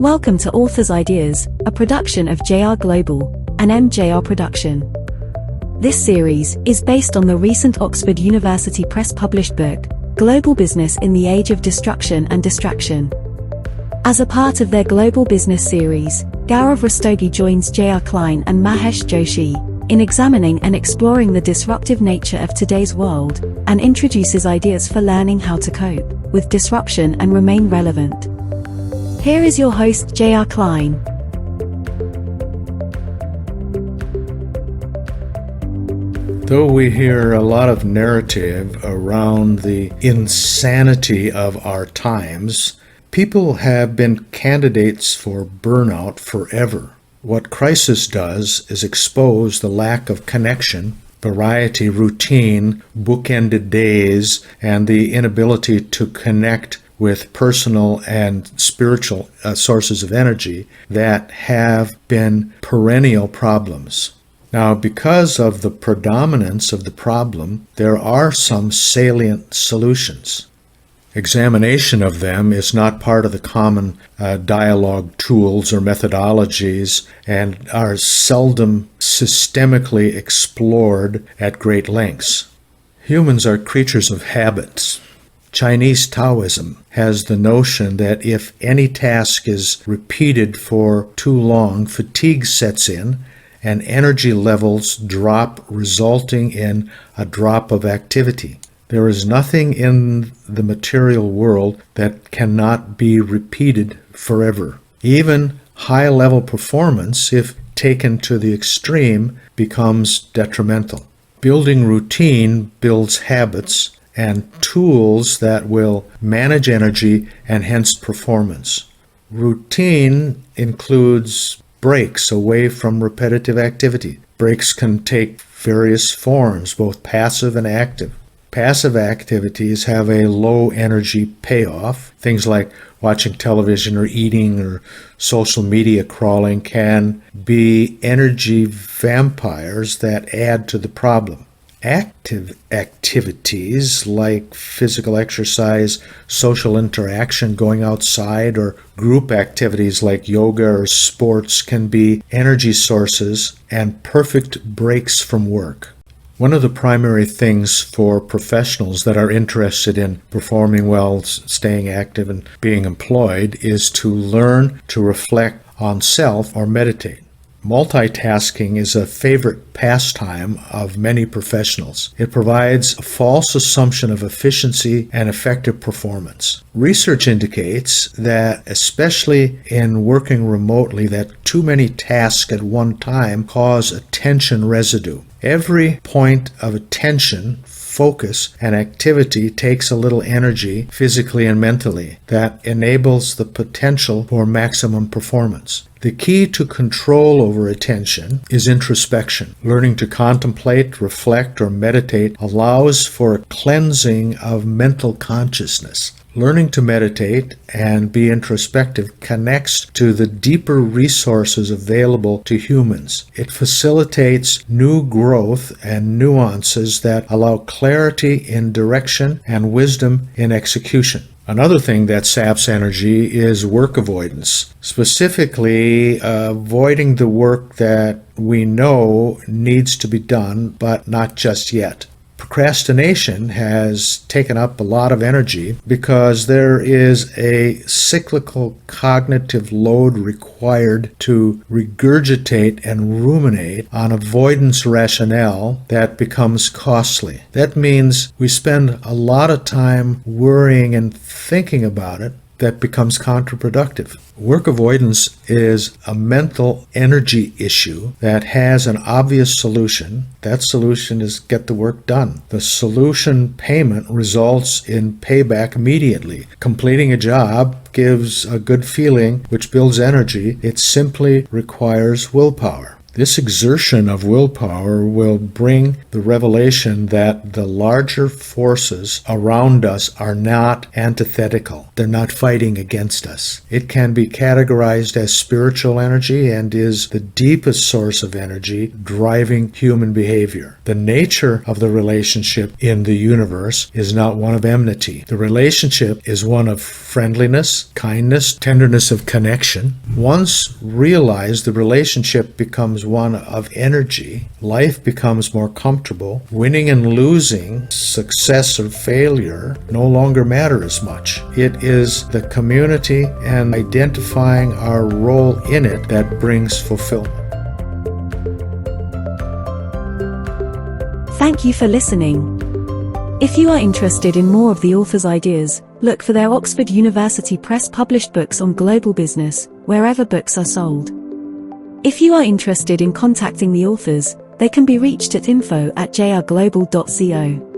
Welcome to Author's Ideas, a production of JR Global, an MJR production. This series is based on the recent Oxford University Press published book, Global Business in the Age of Destruction and Distraction. As a part of their Global Business series, Gaurav Rastogi joins J.R. Klein and Mahesh Joshi in examining and exploring the disruptive nature of today's world, and introduces ideas for learning how to cope with disruption and remain relevant. Here is your host, J.R. Klein. Though we hear a lot of narrative around the insanity of our times, people have been candidates for burnout forever. What crisis does is expose the lack of connection, variety, routine, bookended days, and the inability to connect with personal and spiritual sources of energy that have been perennial problems. Now, because of the predominance of the problem, there are some salient solutions. Examination of them is not part of the common dialogue tools or methodologies and are seldom systemically explored at great lengths. Humans are creatures of habits. Chinese Taoism has the notion that if any task is repeated for too long, fatigue sets in and energy levels drop, resulting in a drop of activity. There is nothing in the material world that cannot be repeated forever. Even high-level performance, if taken to the extreme, becomes detrimental. Building routine builds habits and tools that will manage energy and hence performance. Routine includes breaks away from repetitive activity. Breaks can take various forms, both passive and active. Passive activities have a low energy payoff. Things like watching television or eating or social media crawling can be energy vampires that add to the problem. Active activities like physical exercise, social interaction, going outside, or group activities like yoga or sports can be energy sources and perfect breaks from work. One of the primary things for professionals that are interested in performing well, staying active, and being employed is to learn to reflect on self or meditate. Multitasking is a favorite pastime of many professionals. It provides a false assumption of efficiency and effective performance. Research indicates that, especially in working remotely, that too many tasks at one time cause attention residue. Every point of attention, focus, and activity takes a little energy, physically and mentally, that enables the potential for maximum performance. The key to control over attention is introspection. Learning to contemplate, reflect, or meditate allows for a cleansing of mental consciousness. Learning to meditate and be introspective connects to the deeper resources available to humans. It facilitates new growth and nuances that allow clarity in direction and wisdom in execution. Another thing that saps energy is work avoidance, specifically avoiding the work that we know needs to be done, but not just yet. Procrastination has taken up a lot of energy because there is a cyclical cognitive load required to regurgitate and ruminate on avoidance rationale that becomes costly. That means we spend a lot of time worrying and thinking about it that becomes counterproductive. Work avoidance is a mental energy issue that has an obvious solution. That solution is get the work done. The solution payment results in payback immediately. Completing a job gives a good feeling, which builds energy. It simply requires willpower. This exertion of willpower will bring the revelation that the larger forces around us are not antithetical. They're not fighting against us. It can be categorized as spiritual energy and is the deepest source of energy driving human behavior. The nature of the relationship in the universe is not one of enmity. The relationship is one of friendliness, kindness, tenderness of connection. Once realized, the relationship becomes one of energy. Life becomes more comfortable. Winning and losing, success or failure, no longer matter as much. It is the community and identifying our role in it that brings fulfillment. Thank you for listening. If you are interested in more of the author's ideas, look for their Oxford University Press published books on global business, wherever books are sold. If you are interested in contacting the authors, they can be reached at info@jrglobal.co.